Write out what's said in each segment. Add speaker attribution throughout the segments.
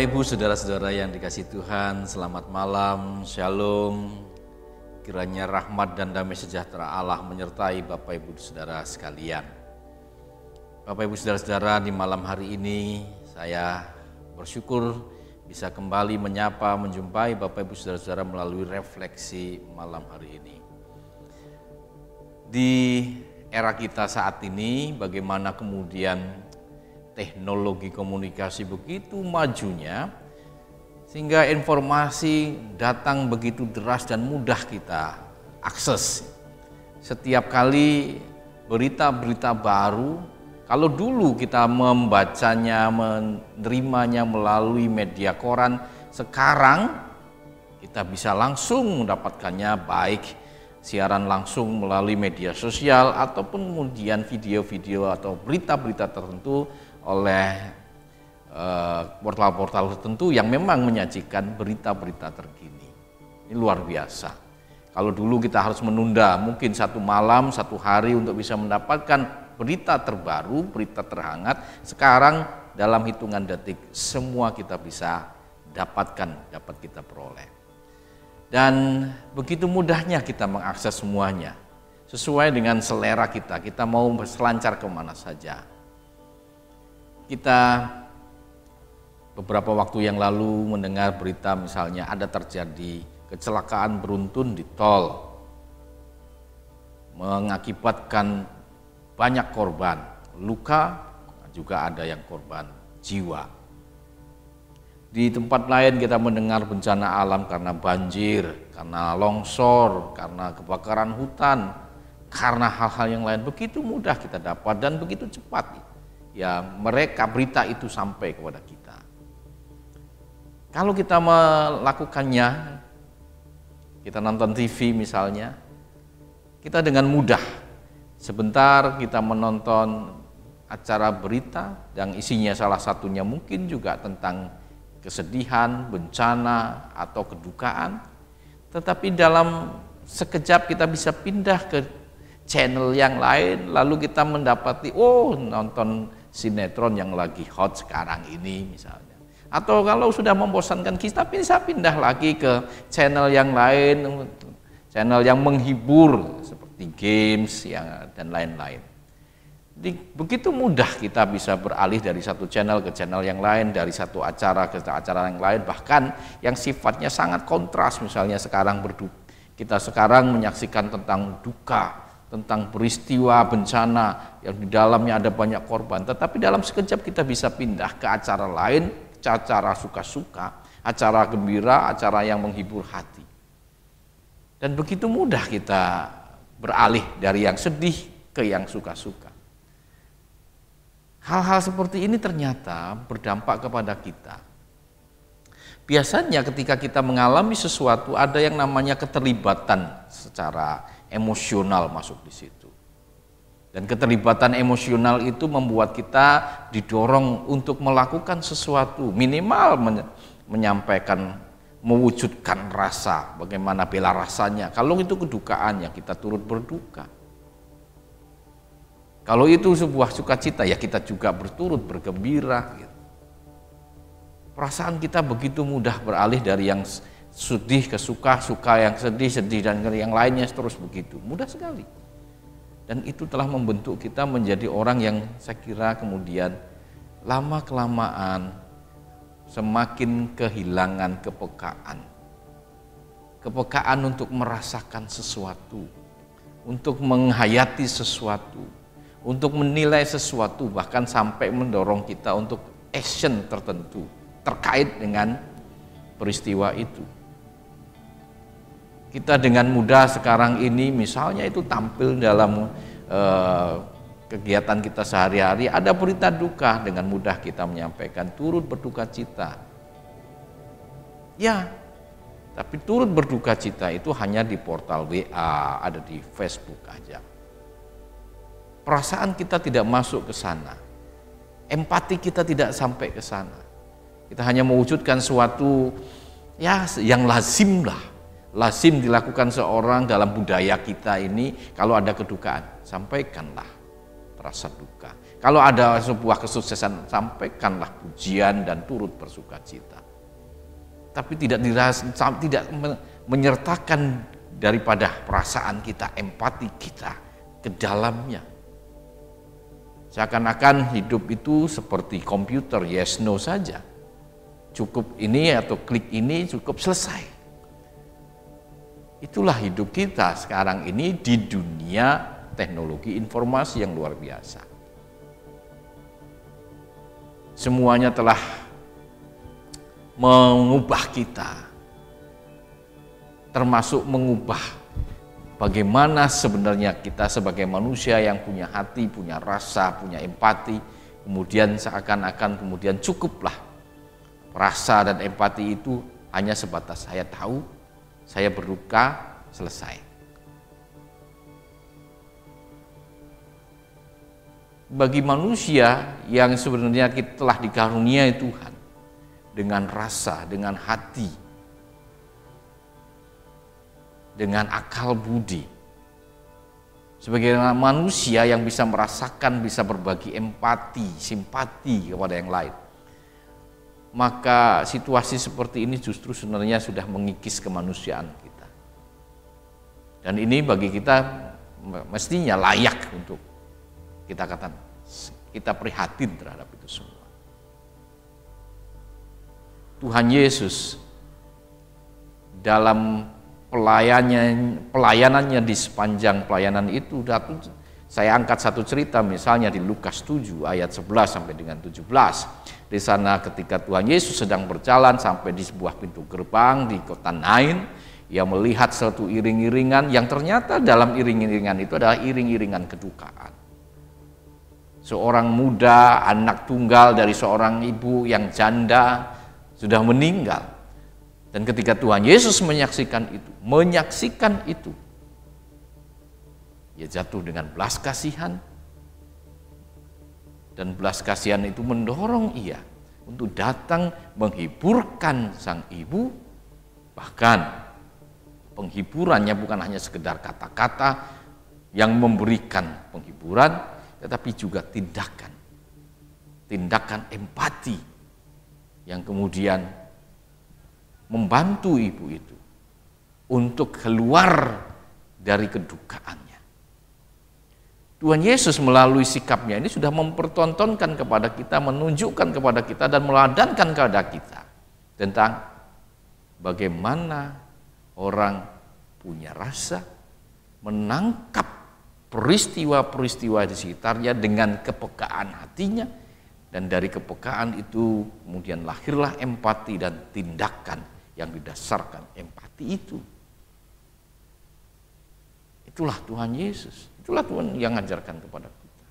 Speaker 1: Bapak Ibu saudara-saudara yang dikasihi Tuhan, selamat malam, shalom. Kiranya rahmat dan damai sejahtera Allah menyertai Bapak Ibu saudara sekalian. Bapak Ibu saudara-saudara, di malam hari ini saya bersyukur bisa kembali menyapa, menjumpai Bapak Ibu saudara-saudara melalui refleksi malam hari ini. Di era kita saat ini, bagaimana kemudian teknologi komunikasi begitu majunya sehingga informasi datang begitu deras dan mudah kita akses. Setiap kali berita-berita baru, kalau dulu kita membacanya, menerimanya melalui media koran, sekarang kita bisa langsung mendapatkannya, baik siaran langsung melalui media sosial ataupun kemudian video-video atau berita-berita tertentu oleh portal-portal tertentu yang memang menyajikan berita-berita terkini. Ini luar biasa. Kalau dulu kita harus menunda mungkin satu malam, satu hari untuk bisa mendapatkan berita terbaru, berita terhangat, sekarang dalam hitungan detik semua kita bisa dapatkan, dapat kita peroleh. Dan begitu mudahnya kita mengakses semuanya, sesuai dengan selera kita mau selancar kemana saja. Kita beberapa waktu yang lalu mendengar berita misalnya ada terjadi kecelakaan beruntun di tol, mengakibatkan banyak korban luka, juga ada yang korban jiwa. Di tempat lain kita mendengar bencana alam karena banjir, karena longsor, karena kebakaran hutan, karena hal-hal yang lain. Begitu mudah kita dapat dan begitu cepat ya mereka berita itu sampai kepada kita. Kalau kita melakukannya, kita nonton TV misalnya, kita dengan mudah sebentar kita menonton acara berita yang isinya salah satunya mungkin juga tentang kesedihan, bencana atau kedukaan, tetapi dalam sekejap kita bisa pindah ke channel yang lain, lalu kita mendapati nonton sinetron yang lagi hot sekarang ini misalnya. Atau kalau sudah membosankan kita bisa pindah lagi ke channel yang lain, channel yang menghibur seperti games dan lain-lain. Begitu mudah kita bisa beralih dari satu channel ke channel yang lain, dari satu acara ke acara yang lain, bahkan yang sifatnya sangat kontras. Misalnya kita sekarang menyaksikan tentang duka, tentang peristiwa bencana yang di dalamnya ada banyak korban, tetapi dalam sekejap kita bisa pindah ke acara lain, acara suka-suka, acara gembira, acara yang menghibur hati. Dan begitu mudah kita beralih dari yang sedih ke yang suka-suka. Hal-hal seperti ini ternyata berdampak kepada kita. Biasanya ketika kita mengalami sesuatu ada yang namanya keterlibatan secara emosional masuk di situ. Dan keterlibatan emosional itu membuat kita didorong untuk melakukan sesuatu, minimal menyampaikan, mewujudkan rasa, bagaimana bela rasanya. Kalau itu kedukaan ya kita turut berduka. Kalau itu sebuah sukacita ya kita juga berturut bergembira gitu. Perasaan kita begitu mudah beralih dari yang sedih ke suka, suka yang sedih, sedih dan yang lainnya terus begitu. Mudah sekali. Dan itu telah membentuk kita menjadi orang yang saya kira kemudian lama-kelamaan semakin kehilangan kepekaan. Kepekaan untuk merasakan sesuatu, untuk menghayati sesuatu, untuk menilai sesuatu, bahkan sampai mendorong kita untuk action tertentu terkait dengan peristiwa itu. Kita dengan mudah sekarang ini misalnya itu tampil dalam kegiatan kita sehari-hari, ada berita duka, dengan mudah kita menyampaikan turut berduka cita. Ya, tapi turut berduka cita itu hanya di portal WA, ada di Facebook aja. Perasaan kita tidak masuk ke sana. Empati kita tidak sampai ke sana. Kita hanya mewujudkan suatu yang lazim dilakukan seorang dalam budaya kita ini. Kalau ada kedukaan, sampaikanlah rasa duka. Kalau ada sebuah kesuksesan, sampaikanlah pujian dan turut bersukacita. Tapi tidak menyertakan daripada perasaan kita, empati kita ke dalamnya. Seakan-akan hidup itu seperti komputer, yes no saja. Cukup ini atau klik ini cukup selesai. Itulah hidup kita sekarang ini di dunia teknologi informasi yang luar biasa. Semuanya telah mengubah kita, termasuk mengubah bagaimana sebenarnya kita sebagai manusia yang punya hati, punya rasa, punya empati, kemudian seakan-akan kemudian cukuplah rasa dan empati itu hanya sebatas saya tahu, saya berduka, selesai. Bagi manusia yang sebenarnya kita telah dikaruniai Tuhan dengan rasa, dengan hati, dengan akal budi, sebagai manusia yang bisa merasakan, bisa berbagi empati, simpati kepada yang lain, maka situasi seperti ini justru sebenarnya sudah mengikis kemanusiaan kita. Dan ini bagi kita mestinya layak untuk kita katakan, kita prihatin terhadap itu semua. Tuhan Yesus dalam pelayanannya di sepanjang pelayanan itu, saya angkat satu cerita misalnya di Lukas 7 ayat 11 sampai dengan 17. Di sana ketika Tuhan Yesus sedang berjalan sampai di sebuah pintu gerbang di kota Nain, ia melihat satu iring-iringan yang ternyata dalam iring-iringan itu adalah iring-iringan kedukaan. Seorang muda, anak tunggal dari seorang ibu yang janda sudah meninggal. Dan ketika Tuhan Yesus menyaksikan itu, ia jatuh dengan belas kasihan. Dan belas kasihan itu mendorong ia untuk datang menghiburkan sang ibu. Bahkan penghiburannya bukan hanya sekedar kata-kata yang memberikan penghiburan, tetapi juga tindakan empati yang kemudian membantu ibu itu untuk keluar dari kedukaannya. Tuhan Yesus melalui sikapnya ini sudah mempertontonkan kepada kita, menunjukkan kepada kita dan meladankan kepada kita tentang bagaimana orang punya rasa, menangkap peristiwa-peristiwa di sekitarnya dengan kepekaan hatinya, dan dari kepekaan itu kemudian lahirlah empati dan tindakan yang didasarkan empati itu. Itulah Tuhan Yesus, itulah Tuhan yang mengajarkan kepada kita.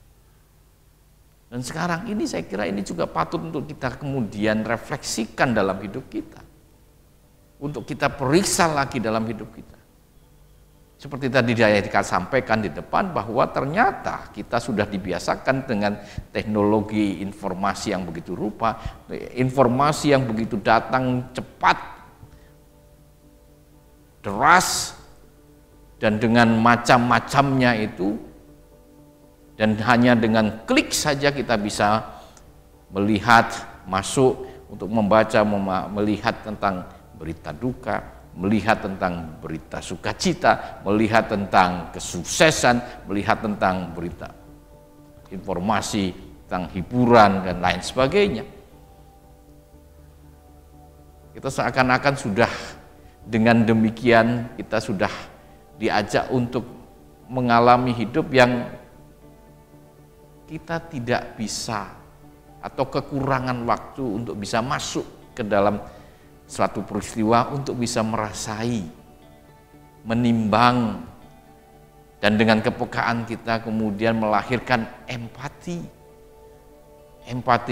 Speaker 1: Dan sekarang ini saya kira ini juga patut untuk kita kemudian refleksikan dalam hidup kita, untuk kita periksa lagi dalam hidup kita. Seperti tadi saya sampaikan di depan bahwa ternyata kita sudah dibiasakan dengan teknologi informasi yang begitu rupa, informasi yang begitu datang cepat, deras, dan dengan macam-macamnya itu, dan hanya dengan klik saja kita bisa melihat, masuk untuk membaca, melihat tentang berita duka, melihat tentang berita sukacita, melihat tentang kesuksesan, melihat tentang berita informasi tentang hiburan dan lain sebagainya. Kita seakan-akan sudah dengan demikian kita sudah diajak untuk mengalami hidup yang kita tidak bisa atau kekurangan waktu untuk bisa masuk ke dalam suatu peristiwa untuk bisa merasai, menimbang, dan dengan kepekaan kita kemudian melahirkan empati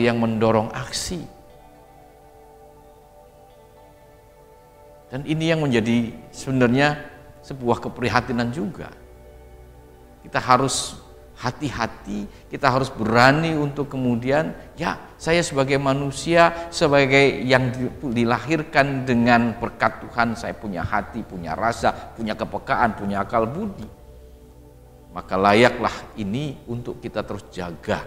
Speaker 1: yang mendorong aksi. Dan ini yang menjadi sebenarnya sebuah keprihatinan juga. Kita harus hati-hati, kita harus berani untuk kemudian, ya saya sebagai manusia, sebagai yang dilahirkan dengan berkat Tuhan, saya punya hati, punya rasa, punya kepekaan, punya akal budi. Maka layaklah ini untuk kita terus jaga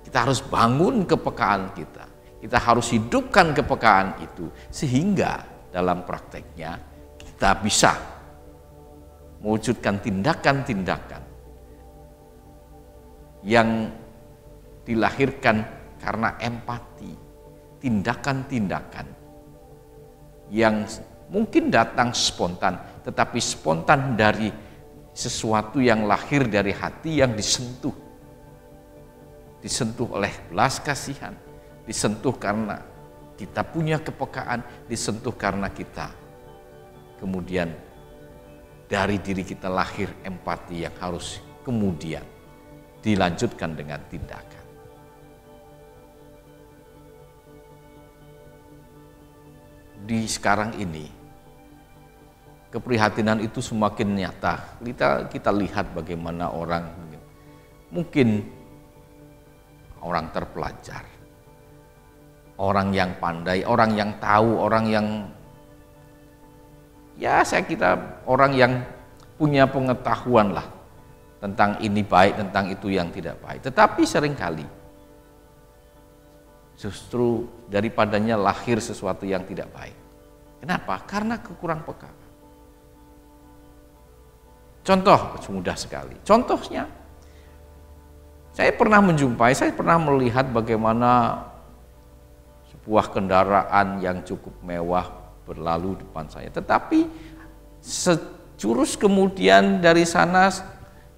Speaker 1: Kita harus bangun kepekaan kita. Kita harus hidupkan kepekaan itu sehingga dalam prakteknya kita bisa mewujudkan tindakan-tindakan yang dilahirkan karena empati, tindakan-tindakan yang mungkin datang spontan, tetapi spontan dari sesuatu yang lahir dari hati yang disentuh oleh belas kasihan, disentuh karena kita punya kepekaan, disentuh karena kita kemudian dari diri kita lahir empati yang harus kemudian dilanjutkan dengan tindakan. Di sekarang ini keprihatinan itu semakin nyata. Kita lihat bagaimana orang mungkin orang terpelajar, orang yang pandai, orang yang tahu, orang yang orang yang punya pengetahuan lah tentang ini baik, tentang itu yang tidak baik. Tetapi seringkali justru daripadanya lahir sesuatu yang tidak baik. Kenapa? Karena kekurang peka. Contoh mudah sekali. Contohnya, saya pernah melihat bagaimana sebuah kendaraan yang cukup mewah berlalu depan saya. Tetapi sejurus kemudian dari sana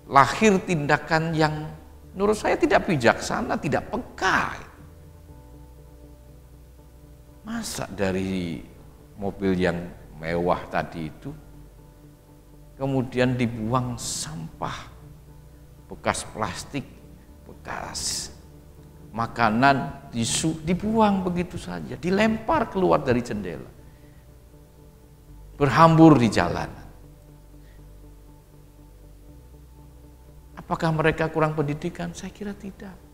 Speaker 1: lahir tindakan yang menurut saya tidak bijaksana, tidak peka. Masa dari mobil yang mewah tadi itu kemudian dibuang sampah, bekas plastik, bekas makanan, tisu, dibuang begitu saja, dilempar keluar dari jendela, berhambur di jalanan. Apakah mereka kurang pendidikan? Saya kira tidak.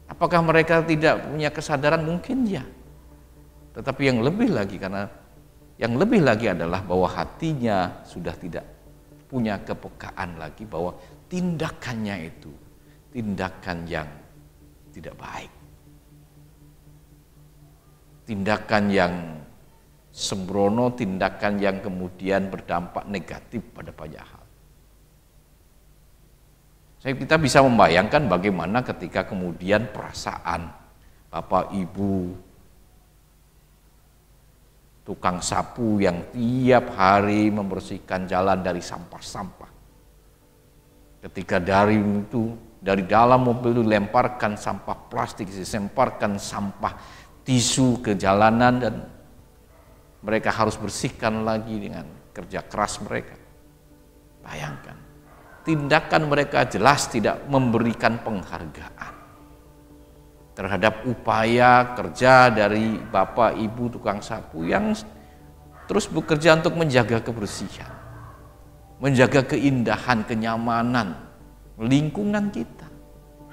Speaker 1: Apakah mereka tidak punya kesadaran? Mungkin ya. Tetapi yang lebih lagi adalah bahwa hatinya sudah tidak punya kepekaan lagi bahwa tindakannya itu tindakan yang tidak baik, tindakan yang sembrono, tindakan yang kemudian berdampak negatif pada banyak hal. Kita bisa membayangkan bagaimana ketika kemudian perasaan Bapak Ibu tukang sapu yang tiap hari membersihkan jalan dari sampah-sampah. Ketika dari dalam mobil itu lemparkan sampah plastik, lemparkan sampah tisu ke jalanan dan mereka harus bersihkan lagi dengan kerja keras mereka. Bayangkan, tindakan mereka jelas tidak memberikan penghargaan terhadap upaya kerja dari Bapak Ibu tukang sapu yang terus bekerja untuk menjaga kebersihan, menjaga keindahan, kenyamanan lingkungan kita,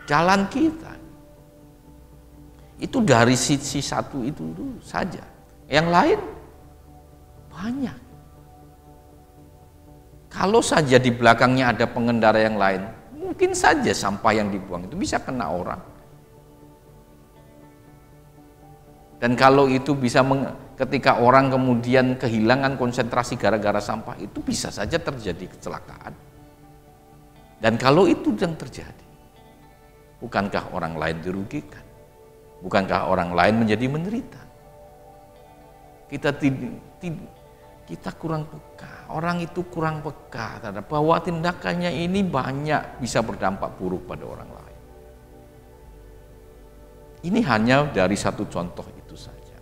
Speaker 1: jalan kita. Itu dari sisi satu itu saja. Yang lain banyak. Kalau saja di belakangnya ada pengendara yang lain, mungkin saja sampah yang dibuang itu bisa kena orang. Dan kalau itu bisa ketika orang kemudian kehilangan konsentrasi gara-gara sampah, itu bisa saja terjadi kecelakaan. Dan kalau itu yang terjadi, bukankah orang lain dirugikan? Bukankah orang lain menjadi menderita? Kita kurang peka, orang itu kurang peka terhadap bahwa tindakannya ini banyak bisa berdampak buruk pada orang lain. Ini hanya dari satu contoh itu saja.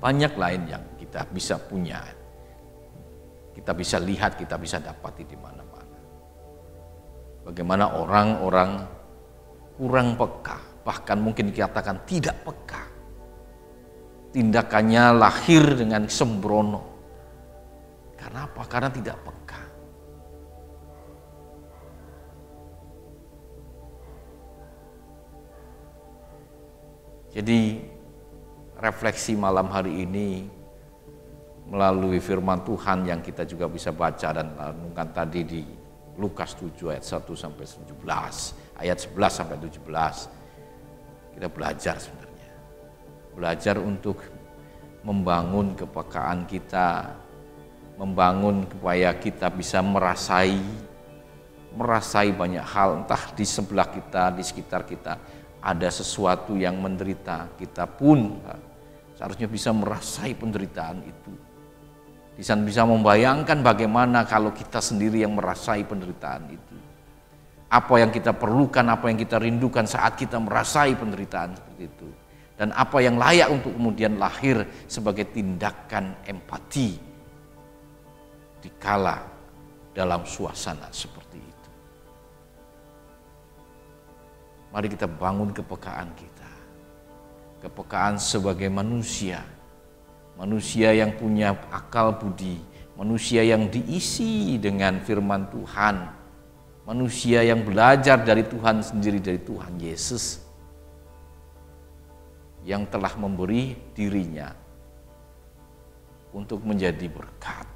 Speaker 1: Banyak lain yang kita bisa punya, kita bisa lihat, kita bisa dapati di mana-mana. Bagaimana orang-orang kurang peka, bahkan mungkin dikatakan tidak peka. Tindakannya lahir dengan sembrono. Karena apa? Karena tidak peka. Jadi refleksi malam hari ini melalui firman Tuhan yang kita juga bisa baca dan renungkan tadi di Lukas 7 ayat 1 sampai 17, ayat 11 sampai 17. Kita belajar sebenarnya. Belajar untuk membangun kepekaan kita, membangun supaya kita bisa merasai banyak hal, entah di sebelah kita, di sekitar kita ada sesuatu yang menderita, kita pun seharusnya bisa merasai penderitaan itu. Bisa membayangkan bagaimana kalau kita sendiri yang merasai penderitaan itu. Apa yang kita perlukan, apa yang kita rindukan saat kita merasai penderitaan seperti itu. Dan apa yang layak untuk kemudian lahir sebagai tindakan empati dikala dalam suasana seperti itu. Mari kita bangun kepekaan kita. Kepekaan sebagai manusia. Manusia yang punya akal budi, manusia yang diisi dengan firman Tuhan, manusia yang belajar dari Tuhan sendiri, dari Tuhan Yesus, yang telah memberi dirinya untuk menjadi berkat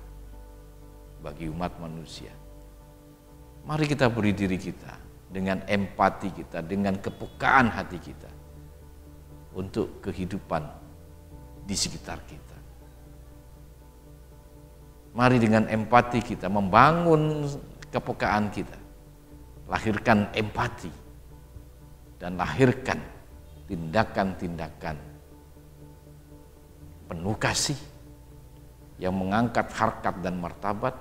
Speaker 1: bagi umat manusia. Mari kita beri diri kita dengan empati kita, dengan kepekaan hati kita untuk kehidupan di sekitar kita. Mari dengan empati kita membangun kepekaan kita. Lahirkan empati dan lahirkan tindakan-tindakan penuh kasih yang mengangkat harkat dan martabat,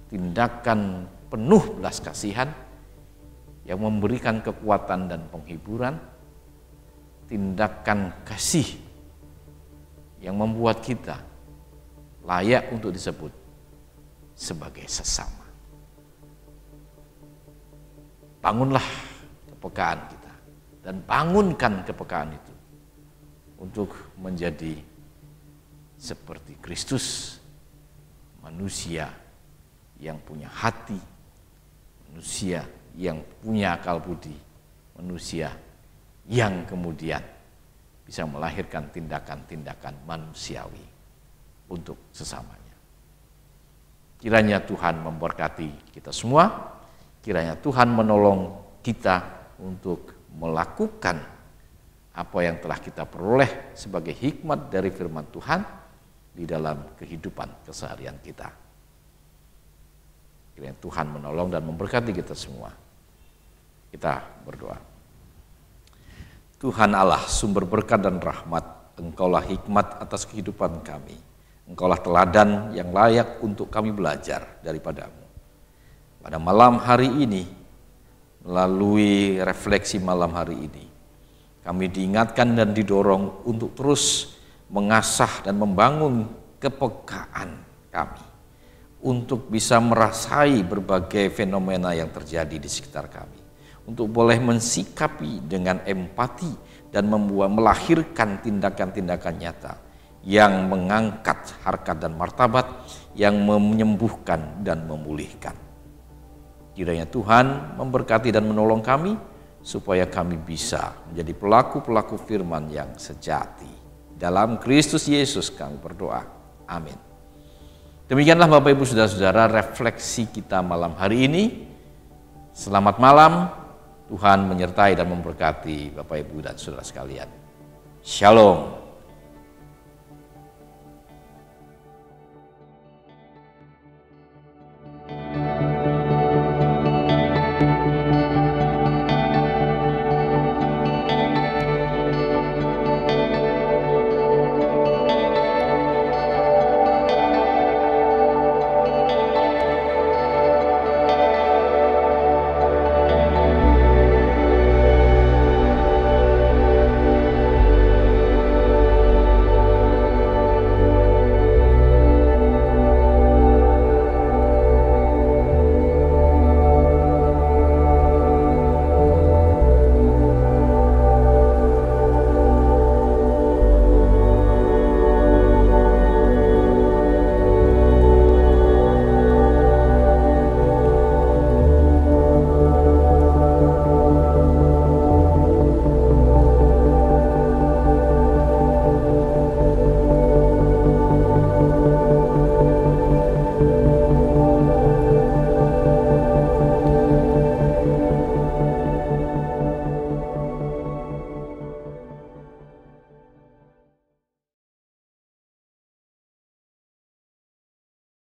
Speaker 1: tindakan penuh belas kasihan yang memberikan kekuatan dan penghiburan, tindakan kasih yang membuat kita layak untuk disebut sebagai sesama. Bangunlah kepekaan kita dan bangunkan kepekaan itu untuk menjadi seperti Kristus, manusia yang punya hati, manusia yang punya akal budi, manusia yang kemudian bisa melahirkan tindakan-tindakan manusiawi untuk sesamanya. Kiranya Tuhan memberkati kita semua, kiranya Tuhan menolong kita untuk melakukan apa yang telah kita peroleh sebagai hikmat dari firman Tuhan di dalam kehidupan keseharian kita. Kiranya Tuhan menolong dan memberkati kita semua. Kita berdoa. Tuhan Allah, sumber berkat dan rahmat, Engkaulah hikmat atas kehidupan kami. Engkaulah teladan yang layak untuk kami belajar daripadamu. Pada malam hari ini, melalui refleksi malam hari ini, kami diingatkan dan didorong untuk terus mengasah dan membangun kepekaan kami untuk bisa merasai berbagai fenomena yang terjadi di sekitar kami, untuk boleh mensikapi dengan empati dan melahirkan tindakan-tindakan nyata yang mengangkat harkat dan martabat, yang menyembuhkan dan memulihkan. Kiranya Tuhan memberkati dan menolong kami supaya kami bisa menjadi pelaku-pelaku firman yang sejati. Dalam Kristus Yesus kami berdoa. Amin. Demikianlah Bapak Ibu Saudara-saudara refleksi kita malam hari ini. Selamat malam. Tuhan menyertai dan memberkati Bapak Ibu dan saudara sekalian. Shalom.